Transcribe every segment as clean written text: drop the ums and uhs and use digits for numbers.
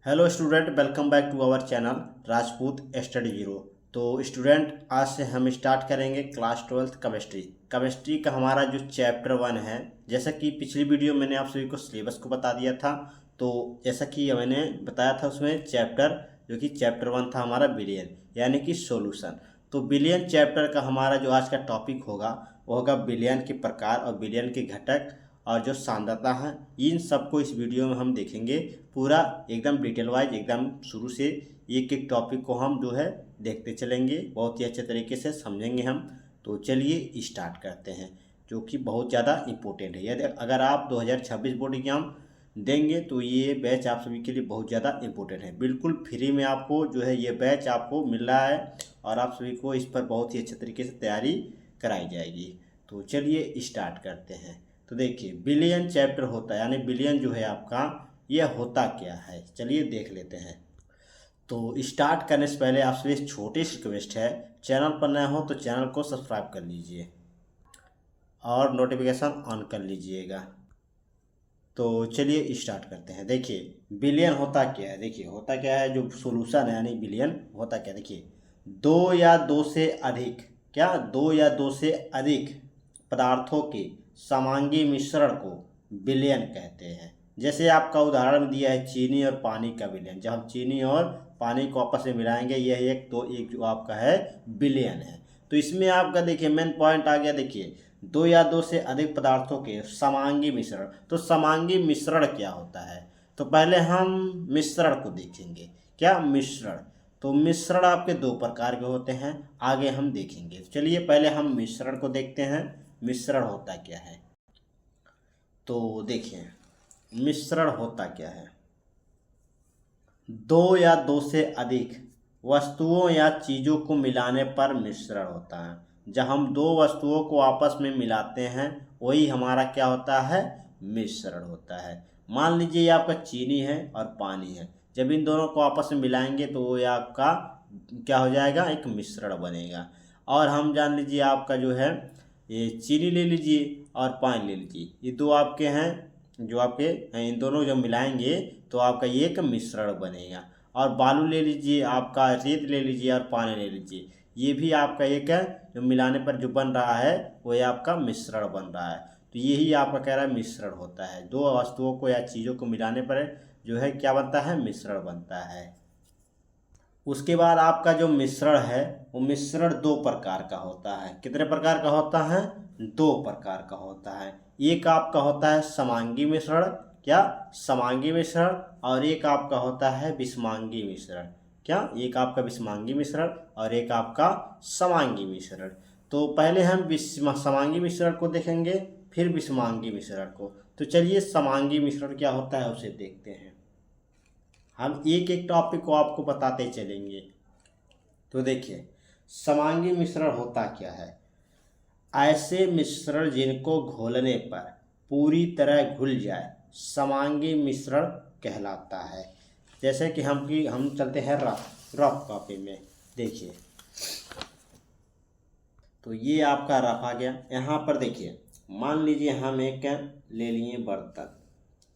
Hello student, welcome back to our channel Rajput study zero. तो student, आज से हम स्टार्ट करेंगे क्लास 12th केमिस्ट्री का हमारा जो चैप्टर 1 है। जैसा कि पिछली वीडियो मैंने आप सभी को सिलेबस को बता दिया था, तो जैसा कि मैंने बताया था उसमें चैप्टर 1 था हमारा बिलियन यानी कि सॉल्यूशन। तो बिलियन चैप्टर का हमारा जो आज का टॉपिक होगा वो होगा बिलियन के प्रकार और बिलियन के घटक और जो सांद्रता है। इन सबको इस वीडियो में हम देखेंगे पूरा एकदम डिटेल वाइज, एकदम शुरू से एक एक टॉपिक को हम जो है देखते चलेंगे, बहुत ही अच्छे तरीके से समझेंगे हम। तो चलिए स्टार्ट करते हैं, जो कि बहुत ज़्यादा इम्पोर्टेंट है। यदि अगर आप 2026 बोर्ड एग्जाम देंगे तो ये बैच आप सभी के लिए बहुत ज़्यादा इम्पोर्टेंट है। बिल्कुल फ्री में आपको जो है ये बैच आपको मिल रहा है और आप सभी को इस पर बहुत ही अच्छे तरीके से तैयारी कराई जाएगी। तो चलिए स्टार्ट करते हैं। तो देखिए, बिलियन चैप्टर होता है यानी बिलियन जो है आपका, यह होता क्या है, चलिए देख लेते हैं। तो स्टार्ट करने से पहले आपसे एक छोटी सी रिक्वेस्ट है, चैनल पर नए हो तो चैनल को सब्सक्राइब कर लीजिए और नोटिफिकेशन ऑन कर लीजिएगा। तो चलिए स्टार्ट करते हैं। देखिए, बिलियन होता क्या है। देखिए होता क्या है, जो सोल्यूशन है यानी बिलियन होता क्या। देखिए, दो या दो से अधिक, क्या दो या दो से अधिक पदार्थों के समांगी मिश्रण को विलयन कहते हैं। जैसे आपका उदाहरण दिया है चीनी और पानी का विलयन। जब हम चीनी और पानी को आपस में मिलाएंगे, यह एक जो आपका है विलयन है। तो इसमें आपका देखिए मेन पॉइंट आ गया। देखिए, दो या दो से अधिक पदार्थों के समांगी मिश्रण। तो समांगी मिश्रण क्या होता है, तो पहले हम मिश्रण को देखेंगे। क्या मिश्रण, तो मिश्रण आपके दो प्रकार के होते हैं, आगे हम देखेंगे। चलिए पहले हम मिश्रण को देखते हैं, मिश्रण होता क्या है। तो देखिए, मिश्रण होता क्या है। दो या दो से अधिक वस्तुओं या चीज़ों को मिलाने पर मिश्रण होता है। जब हम दो वस्तुओं को आपस में मिलाते हैं वही हमारा क्या होता है, मिश्रण होता है। मान लीजिए ये आपका चीनी है और पानी है। जब इन दोनों को आपस में मिलाएंगे तो वो आपका क्या हो जाएगा, एक मिश्रण बनेगा। और हम जान लीजिए आपका जो है, ये चीनी ले लीजिए और पानी ले लीजिए, ये दो आपके हैं जो आपके हैं, इन दोनों जब मिलाएंगे तो आपका ये एक मिश्रण बनेगा। और बालू ले लीजिए, आपका रेत ले लीजिए और पानी ले लीजिए, ये भी आपका एक है जो मिलाने पर जो बन रहा है वो ये आपका मिश्रण बन रहा है। तो यही आपका कह रहा है मिश्रण होता है। दो वस्तुओं को या चीज़ों को मिलाने पर जो है क्या बनता है, मिश्रण बनता है। उसके बाद आपका जो मिश्रण है वो मिश्रण दो प्रकार का होता है। कितने प्रकार का होता है, दो प्रकार का होता है। एक आपका होता है समांगी मिश्रण, क्या समांगी मिश्रण, और एक आपका होता है विषमांगी मिश्रण। क्या, एक आपका विषमांगी मिश्रण और एक आपका समांगी मिश्रण। तो पहले हम समांगी मिश्रण को देखेंगे, फिर विषमांगी मिश्रण को। तो चलिए समांगी मिश्रण क्या होता है उसे देखते हैं। हम एक एक टॉपिक को आपको बताते चलेंगे। तो देखिए, समांगी मिश्रण होता क्या है। ऐसे मिश्रण जिनको घोलने पर पूरी तरह घुल जाए समांगी मिश्रण कहलाता है। जैसे कि हम चलते हैं रफ कॉपी में। देखिए, तो ये आपका रफ आ गया। यहाँ पर देखिए, मान लीजिए हम एक ले लिए बर्तन,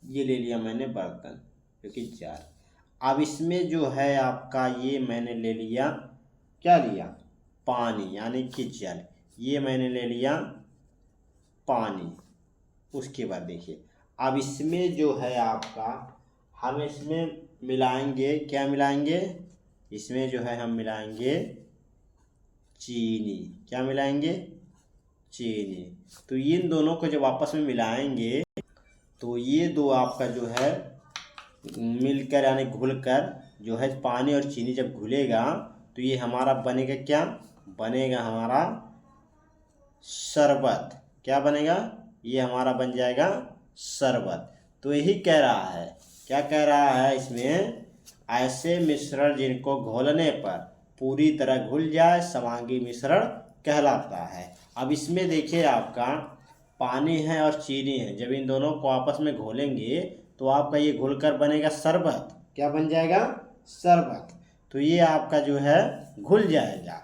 ये ले लिया मैंने बर्तन जो कि जार। अब इसमें जो है आपका, ये मैंने ले लिया, क्या लिया, पानी यानी कि जल। ये मैंने ले लिया पानी। उसके बाद देखिए, अब इसमें जो है आपका, हम इसमें मिलाएंगे, क्या मिलाएंगे, इसमें जो है हम मिलाएंगे चीनी। क्या मिलाएंगे, चीनी। तो इन दोनों को जब आपस में मिलाएंगे तो ये दो आपका जो है मिलकर यानी घुलकर जो है, पानी और चीनी जब घुलेगा तो ये हमारा बनेगा, क्या बनेगा, हमारा शरबत। क्या बनेगा, ये हमारा बन जाएगा शरबत। तो यही कह रहा है, क्या कह रहा है इसमें, ऐसे मिश्रण जिनको घोलने पर पूरी तरह घुल जाए समांगी मिश्रण कहलाता है। अब इसमें देखिए आपका पानी है और चीनी है, जब इन दोनों को आपस में घोलेंगे तो आपका ये घुलकर बनेगा शरबत। क्या बन जाएगा, शरबत। तो ये आपका जो है घुल जाएगा।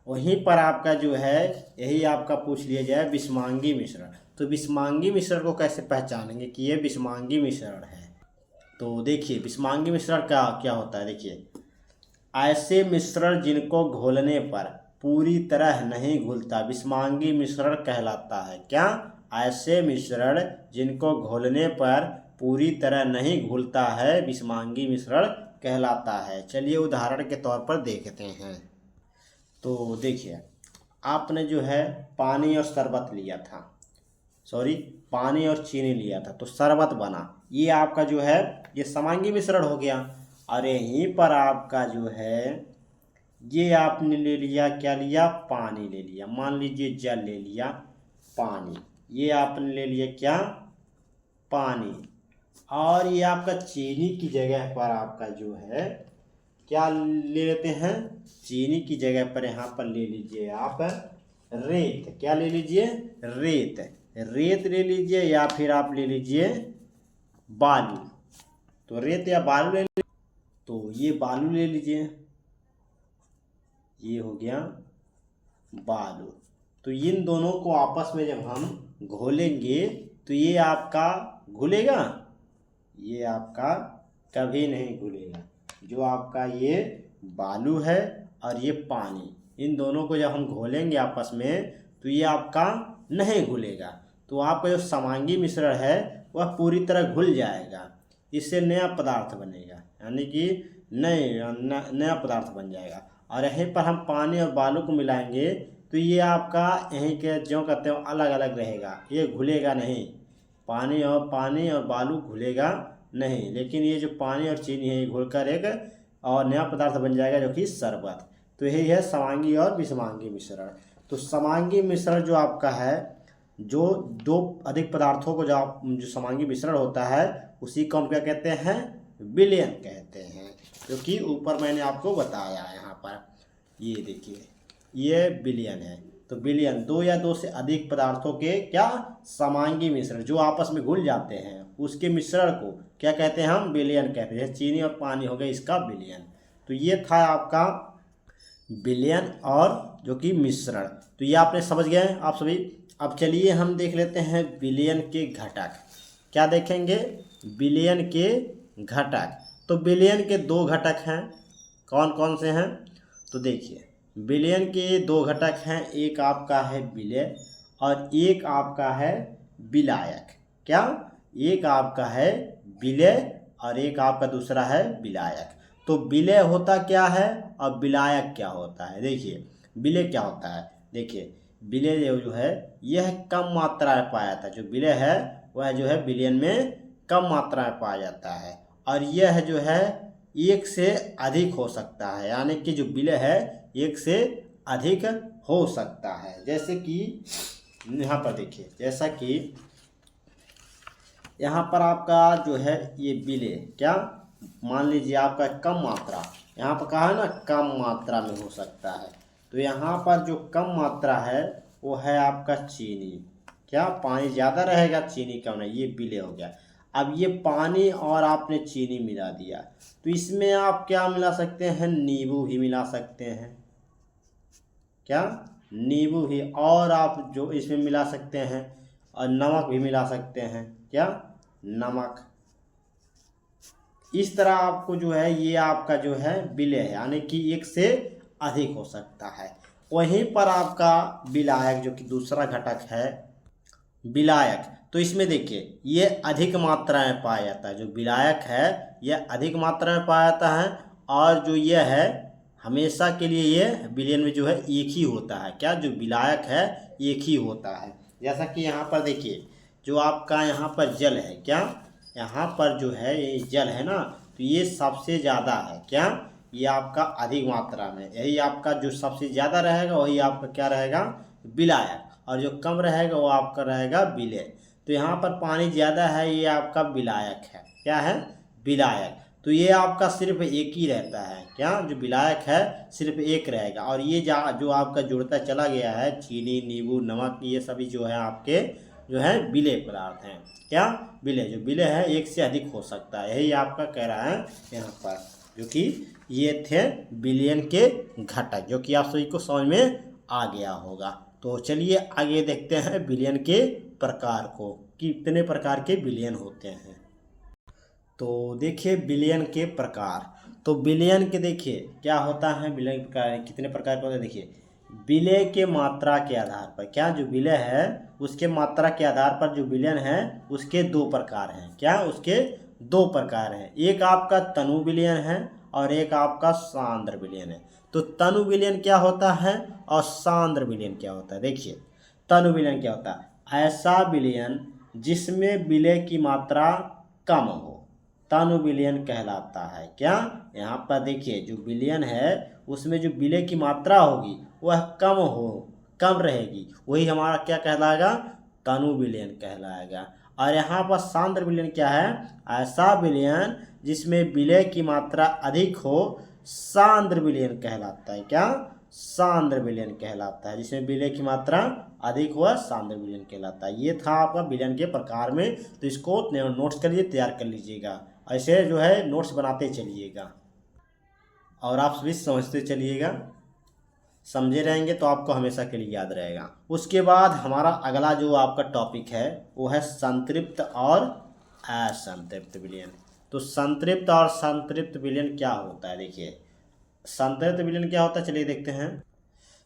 वहीं पर आपका जो है, यही आपका पूछ लिया जाए विषमांगी मिश्रण। तो विषमांगी मिश्रण को कैसे पहचानेंगे कि ये विषमांगी मिश्रण है। तो देखिए विषमांगी मिश्रण का क्या होता है। देखिए ऐसे मिश्रण जिनको घोलने पर पूरी तरह नहीं घुलता विषमांगी मिश्रण कहलाता है। क्या? ऐसे मिश्रण जिनको घोलने पर पूरी तरह नहीं घुलता है विषमांगी मिश्रण कहलाता है। चलिए उदाहरण के तौर पर देखते हैं। तो देखिए आपने जो है पानी और शरबत लिया था, सॉरी पानी और चीनी लिया था तो शरबत बना। ये आपका जो है ये समांगी मिश्रण हो गया। और यहीं पर आपका जो है ये आपने ले लिया, क्या लिया? पानी ले लिया। मान लीजिए जल ले लिया, पानी, ये आपने ले लिया क्या? पानी। और ये आपका चीनी की जगह पर आपका जो है क्या ले लेते हैं? चीनी की जगह पर यहाँ पर ले लीजिए आप रेत। क्या ले लीजिए? रेत। रेत ले लीजिए या फिर आप ले लीजिए बालू। तो रेत या बालू ले लीजिए। तो ये बालू ले लीजिए, ये हो गया बालू। तो इन दोनों को आपस में जब हम घोलेंगे तो ये आपका घुलेगा? ये आपका कभी नहीं घुलेगा। जो आपका ये बालू है और ये पानी, इन दोनों को जब हम घोलेंगे आपस में तो ये आपका नहीं घुलेगा। तो आपका जो समांगी मिश्रण है वह पूरी तरह घुल जाएगा, इससे नया पदार्थ बनेगा, यानी कि नया पदार्थ बन जाएगा। और यहीं पर हम पानी और बालू को मिलाएंगे तो ये आपका यहीं के जो कहते हैं अलग अलग रहेगा, ये घुलेगा नहीं। पानी और बालू घुलेगा नहीं, लेकिन ये जो पानी और चीनी है ये घुलकर एक और नया पदार्थ बन जाएगा जो कि शरबत। तो यही है समांगी और विषमांगी मिश्रण। तो समांगी मिश्रण जो आपका है, जो दो अधिक पदार्थों को जो समांगी मिश्रण होता है उसी को हम क्या कहते हैं? विलयन कहते हैं। क्योंकि ऊपर मैंने आपको बताया यहाँ पर, ये देखिए ये विलयन है। तो विलयन दो या दो से अधिक पदार्थों के क्या? समांगी मिश्रण जो आपस में घुल जाते हैं उसके मिश्रण को क्या कहते हैं? हम विलयन कहते हैं। चीनी और पानी हो गया इसका विलयन। तो ये था आपका विलयन और जो कि मिश्रण। तो ये आपने समझ गए हैं आप सभी। अब चलिए हम देख लेते हैं विलयन के घटक। क्या देखेंगे? विलयन के घटक। तो विलयन के दो घटक हैं, कौन कौन से हैं? तो देखिए विलयन के दो घटक हैं, एक आपका है विलय और एक आपका है विलायक। क्या? एक आपका है विलय और एक आपका दूसरा है विलायक। तो विलय होता क्या है और विलायक क्या होता है? देखिए विलय क्या होता है। देखिए विलय जो है यह कम मात्रा में पाया जाता है। जो विलय है वह जो है विलयन में कम मात्रा में पाया जाता है। और यह जो है एक से अधिक हो सकता है, यानी कि जो विलय है एक से अधिक हो सकता है। जैसे कि यहाँ पर देखिए, जैसा कि यहाँ पर आपका जो है ये विलय क्या, मान लीजिए आपका कम मात्रा, यहाँ पर कहा है ना कम मात्रा में हो सकता है। तो यहाँ पर जो कम मात्रा है वो है आपका चीनी। क्या? पानी ज़्यादा रहेगा चीनी कम नहीं, ये विलय हो गया। अब ये पानी और आपने चीनी मिला दिया तो इसमें आप क्या मिला सकते हैं? नींबू भी मिला सकते हैं। क्या? नींबू ही। और आप जो इसमें मिला सकते हैं और नमक भी मिला सकते हैं। क्या? नमक। इस तरह आपको जो है ये आपका जो है विलय है, यानी कि एक से अधिक हो सकता है। वहीं पर आपका विलायक जो कि दूसरा घटक है विलायक, तो इसमें देखिए ये अधिक मात्रा में पाया जाता है। जो विलायक है यह अधिक मात्रा में पाया जाता है और जो यह है हमेशा के लिए ये विलयन में जो है एक ही होता है। क्या? जो विलायक है एक ही होता है। जैसा कि यहाँ पर देखिए जो आपका यहाँ पर जल है, क्या यहाँ पर जो है ये जल है ना, तो ये सबसे ज़्यादा है। क्या? ये आपका अधिक मात्रा में, यही आपका जो सबसे ज़्यादा रहेगा वही आपका क्या रहेगा? विलायक। और जो कम रहेगा वो आपका रहेगा विलय। तो यहाँ पर पानी ज़्यादा है, ये आपका विलायक है। क्या है? विलायक। तो ये आपका सिर्फ एक ही रहता है। क्या? जो विलायक है सिर्फ एक रहेगा। और ये जो आपका जुड़ता चला गया है चीनी, नींबू, नमक, ये सभी जो है आपके जो है विलय पदार्थ हैं। क्या? विलय। जो विलय है एक से अधिक हो सकता है, यही आपका कह रहा है यहाँ पर, जो कि ये थे विलयन के घटक, जो कि आप सभी को समझ में आ गया होगा। तो चलिए आगे देखते हैं विलयन के प्रकार को, कितने प्रकार के विलयन होते हैं। तो देखिए बिलियन के प्रकार। तो बिलियन के देखिए क्या होता है, बिलियन के प्रकार कितने प्रकार के होते हैं। देखिए विलय के मात्रा के आधार पर, क्या जो विलय है उसके मात्रा के आधार पर जो विलयन है उसके दो प्रकार हैं। क्या उसके दो प्रकार हैं, एक आपका तनु विलयन है और एक आपका सांद्र विलयन है। तो तनु विलयन क्या होता है और सांद्र विलयन क्या होता है। देखिए तनु विलयन क्या होता है, ऐसा विलयन जिसमें विलय की मात्रा कम हो, तनु विलयन कहलाता है। क्या यहाँ पर देखिए जो विलयन है उसमें जो विलय की मात्रा होगी वह कम रहेगी, वही हमारा क्या कहलाएगा, तनु विलयन कहलाएगा। और यहाँ पर सांद्र विलयन क्या है, ऐसा विलयन जिसमें विलय की मात्रा अधिक हो, सांद्र विलयन कहलाता है। क्या सांद्र विलयन कहलाता है, जिसमें विलय की मात्रा अधिक हुआ, सांद्र विलयन कहलाता है। ये था आपका विलयन के प्रकार में। तो इसको नोट्स करिए, तैयार कर लीजिएगा, ऐसे जो है नोट्स बनाते चलिएगा और आप भी समझते चलिएगा। समझे रहेंगे तो आपको हमेशा के लिए याद रहेगा। उसके बाद हमारा अगला जो आपका टॉपिक है वो है संतृप्त और असंतृप्त विलयन। तो संतृप्त और संतृप्त विलयन क्या होता है। देखिए संतृप्त विलयन क्या होता है, चलिए देखते हैं।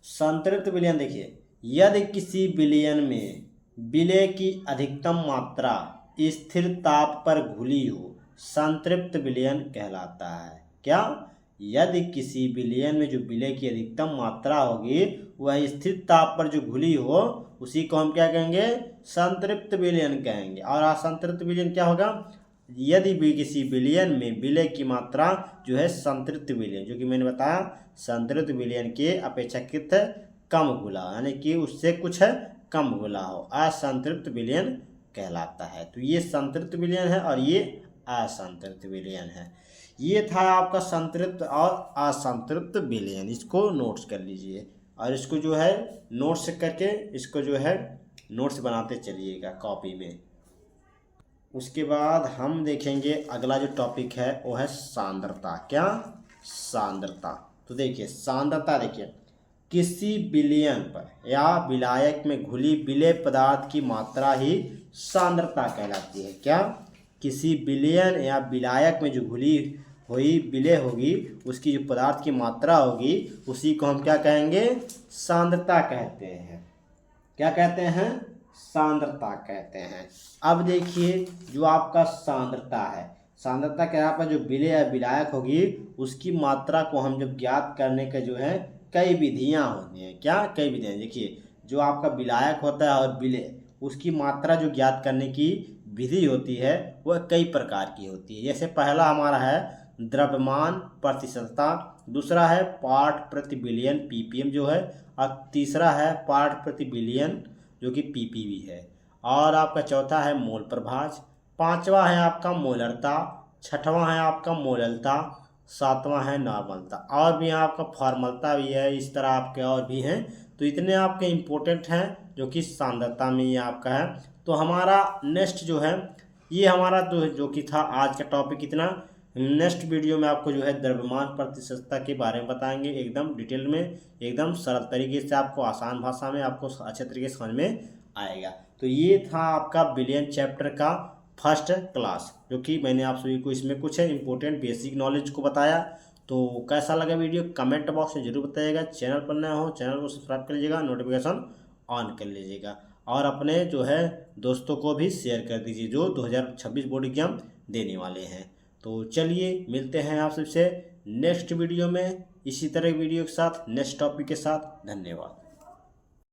संतृप्त विलयन देखिए, यदि किसी विलयन में विलय की अधिकतम मात्रा स्थिर ताप पर घुली हो, संतृप्त विलयन कहलाता है। क्या, यदि किसी विलयन में जो विलय की अधिकतम मात्रा होगी वह स्थिर ताप पर जो घुली हो, उसी को हम क्या कहेंगे, संतृप्त विलयन कहेंगे। और असंतृप्त विलयन क्या होगा, यदि भी किसी विलयन में विलय की मात्रा जो है संतृप्त विलयन, जो कि मैंने बताया संतृप्त विलयन के अपेक्षाकृत कम घुला, यानी कि उससे कुछ है कम घुला हो, असंतृप्त विलयन कहलाता है। तो ये संतृप्त विलयन है और ये असंतृप्त विलयन है। ये था आपका संतृप्त और असंतृप्त विलयन। इसको नोट्स कर लीजिए और इसको जो है नोट्स करके इसको जो है नोट्स बनाते चलिएगा कॉपी में। उसके बाद हम देखेंगे अगला जो टॉपिक है वो है सांद्रता। क्या, सांद्रता। तो देखिए सांद्रता, देखिए किसी विलयन पर या विलायक में घुली विलेय पदार्थ की मात्रा ही सांद्रता कहलाती है। क्या, किसी विलयन या विलायक में जो घुली हुई विलेय होगी उसकी जो पदार्थ की मात्रा होगी उसी को हम क्या कहेंगे, सांद्रता कहते हैं। क्या कहते हैं, सांद्रता कहते हैं। अब देखिए जो आपका सांद्रता है, सांद्रता के यहाँ पर जो विलेय या विलायक होगी उसकी मात्रा को हम जब ज्ञात करने के जो है कई विधियाँ होती हैं। क्या, कई विधियाँ। देखिए जो आपका विलायक होता है और विलेय उसकी मात्रा जो ज्ञात करने की विधि होती है वह कई प्रकार की होती है। जैसे पहला हमारा है द्रव्यमान प्रतिशतता, दूसरा है पार्ट प्रति बिलियन पीपीएम जो है, और तीसरा है पार्ट प्रति बिलियन जो कि पीपीवी है, और आपका चौथा है मोल प्रभाज, पांचवा है आपका मोलरता, छठवां है आपका मोललता, सातवां है नॉर्मलता, और भी आपका फॉर्मलता भी है। इस तरह आपके और भी हैं। तो इतने आपके इम्पोर्टेंट हैं जो कि सांद्रता में ये आपका है। तो हमारा नेक्स्ट जो है ये हमारा तो जो कि था आज का टॉपिक इतना। नेक्स्ट वीडियो में आपको जो है द्रव्यमान प्रतिशतता के बारे में बताएंगे, एकदम डिटेल में, एकदम सरल तरीके से, आपको आसान भाषा में आपको अच्छे तरीके से समझ में आएगा। तो ये था आपका विलयन चैप्टर का फर्स्ट क्लास, जो कि मैंने आप सभी को इसमें कुछ इंपॉर्टेंट बेसिक नॉलेज को बताया। तो कैसा लगा वीडियो कमेंट बॉक्स में जरूर बताइएगा। चैनल पर नया हो चैनल को सब्सक्राइब कर लीजिएगा, नोटिफिकेशन ऑन कर लीजिएगा, और अपने जो है दोस्तों को भी शेयर कर दीजिए जो 2026 बोर्ड एग्जाम देने वाले हैं। तो चलिए मिलते हैं आप सबसे नेक्स्ट वीडियो में इसी तरह वीडियो के साथ, नेक्स्ट टॉपिक के साथ। धन्यवाद।